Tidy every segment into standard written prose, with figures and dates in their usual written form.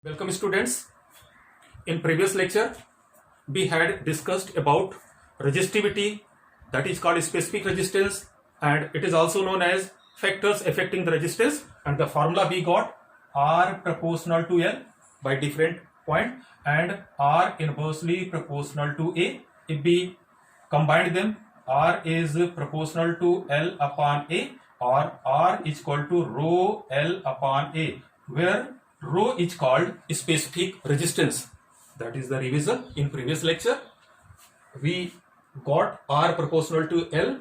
Welcome students. In previous lecture, we had discussed about resistivity, that is called specific resistance, and it is also known as factors affecting the resistance, and the formula we got R proportional to L by different point and R inversely proportional to A. If we combine them, R is proportional to L upon A, or R is equal to rho L upon A, where rho is called specific resistance. That is the revision. In previous lecture, we got R proportional to L,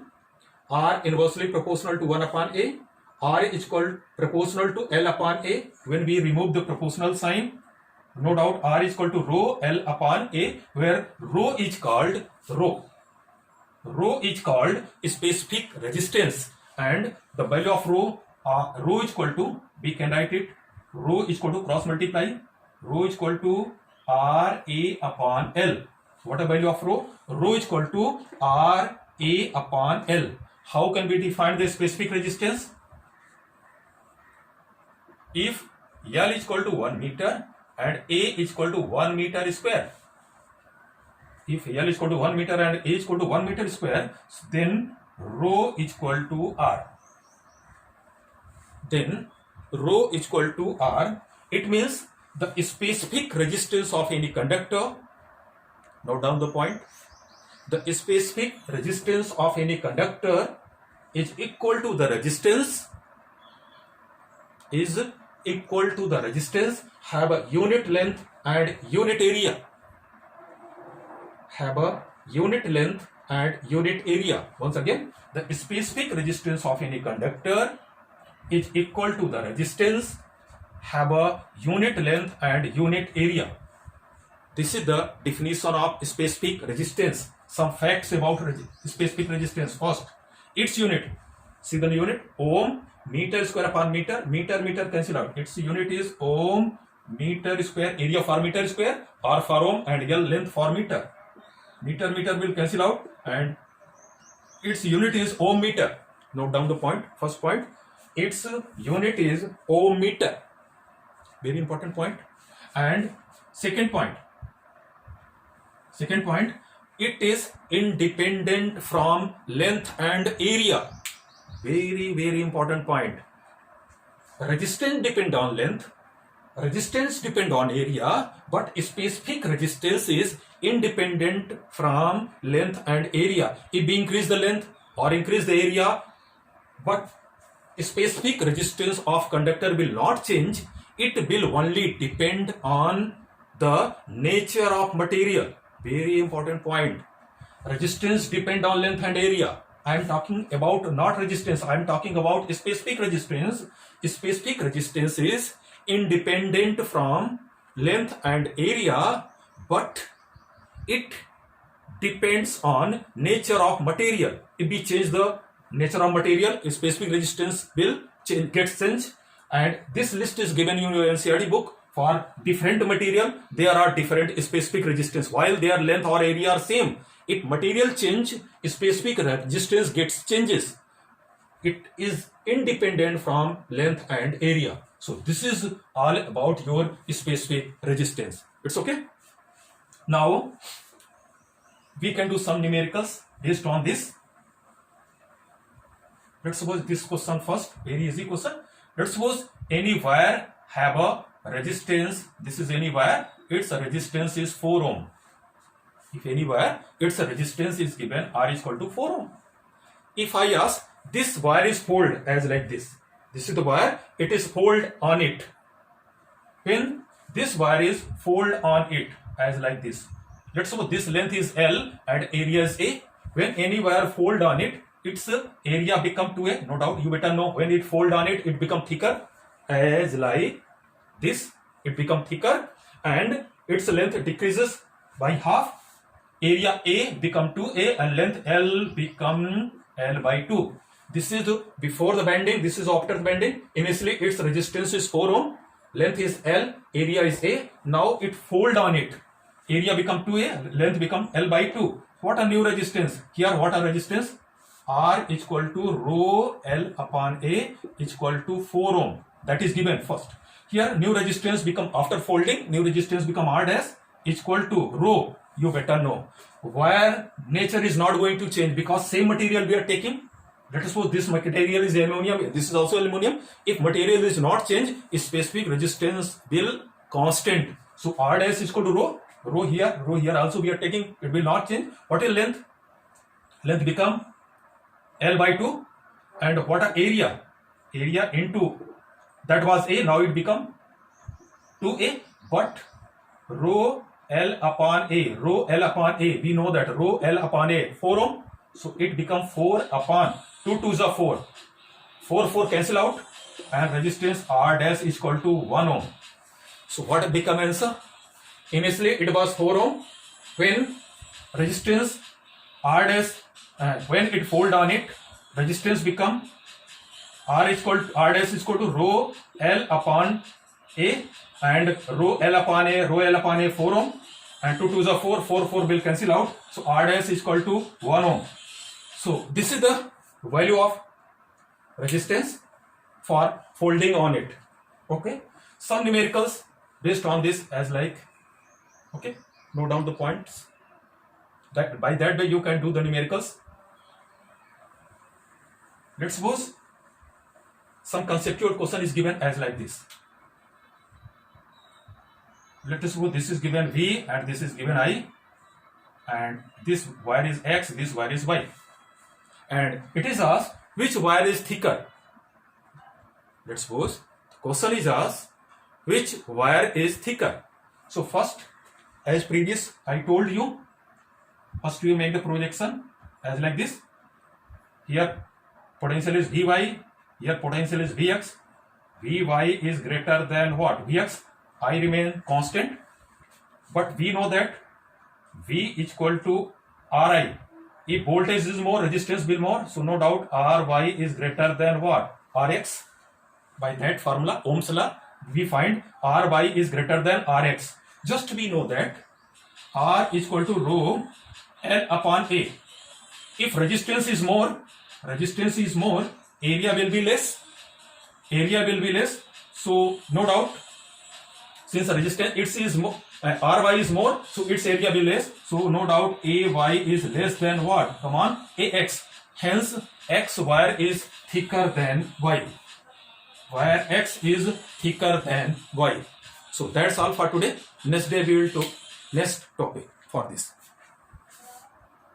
R inversely proportional to 1 upon A, R is equal proportional to L upon A. When we remove the proportional sign, no doubt R is equal to rho L upon A, where rho is called Rho is called specific resistance, and the value of rho is equal to, we can write it, rho is equal to cross multiply, rho is equal to R A upon L. What a value of rho? Rho is equal to R A upon L. How can we define the specific resistance? If L is equal to 1 meter and A is equal to 1 meter square. If L is equal to 1 meter and A is equal to 1 meter square, then rho is equal to R. Then rho is equal to R. It means the specific resistance of any conductor. Note down the point. The specific resistance of any conductor is equal to the resistance. Have a unit length and unit area. Once again, the specific resistance of any conductor is equal to the resistance, have a unit length and unit area. This is the definition of specific resistance. Some facts about specific resistance. First, its unit. See the unit? Ohm, meter square upon meter. Meter cancel out. Its unit is ohm, meter square, area for meter square, R for ohm, and L length for meter. Meter will cancel out, and its unit is ohm meter. Note down the point. First point, its unit is ohm meter. Very important point. And second point, it is independent from length and area. Very important point. Resistance depend on length, resistance depend on area, but specific resistance is independent from length and area. If we increase the length or increase the area, but specific resistance of conductor will not change. It will only depend on the nature of material. Very important point. Resistance depend on length and area. I am talking about not resistance. I am talking about specific resistance. Specific resistance is independent from length and area, but it depends on nature of material. If we change the nature of material, specific resistance will get changed. And this list is given in your NCERT book. For different material, there are different specific resistance. While their length or area are same, if material change, specific resistance gets changes. It is independent from length and area. So this is all about your specific resistance. It's okay. Now we can do some numericals based on this. Let's suppose this question first. Very easy question. Let's suppose any wire have a resistance. This is any wire. Its resistance is 4 ohm. If any wire, its resistance is given R is equal to 4 ohm. If I ask, this wire is fold as like this. This is the wire. It is fold on it. When this wire is fold on it as like this. Let's suppose this length is L and area is A. When any wire fold on it, its area become 2A. No doubt you better know, when it fold on it, it become thicker as like this. It become thicker and its length decreases by half. Area A become 2A and length L become L by 2. This is before the bending. This is after the bending. Initially its resistance is 4 ohm. Length is L. Area is A. Now it fold on it. Area become 2A. Length become L by 2. What a new resistance. Here what a resistance? R is equal to rho L upon A is equal to 4 ohm. That is given first. Here new resistance become, after folding, new resistance become R dash is equal to rho. You better know where nature is not going to change because same material we are taking. Let us suppose this material is aluminum, this is also aluminum. If material is not changed, specific resistance will constant. So R dash is equal to rho. Rho here also we are taking, it will not change. What is length? Length become L by 2. And what are area? Area into, that was A, now it become 2A. But rho L upon A, rho L upon A, we know that rho L upon A, 4 ohm. So it become 4 upon 2 2s are 4. 4 cancel out and resistance R dash is equal to 1 ohm. So what become answer? Initially it was 4 ohm. When resistance R dash, when it fold on it, resistance become R dash is equal to rho L upon A, and rho L upon A 4 ohm, and 2 2s are 4 will cancel out. So R dash is equal to 1 ohm. So this is the value of resistance for folding on it. Okay, some numericals based on this as like, okay, note down the points, that by that way you can do the numericals. Let's suppose some conceptual question is given as like this. Let us suppose this is given V and this is given I, and this wire is X, this wire is Y, and it is asked which wire is thicker. Let's suppose the question is asked which wire is thicker. So first, as previous I told you, first you make the projection as like this. Here potential is Vy, here potential is Vx. Vy is greater than what? Vx. I remain constant, but we know that V is equal to Ri. If voltage is more, resistance will more. So no doubt Ry is greater than what? Rx. By that formula, Ohm's law, we find Ry is greater than Rx. Just we know that R is equal to rho L upon A. If resistance is more, area will be less. So no doubt, since resistance is more, Ry is more, so its area will be less. So no doubt Ay is less than what? Come on, Ax. Hence X wire is thicker than Y. Wire X is thicker than Y. So that's all for today. Next day we will do next topic for this.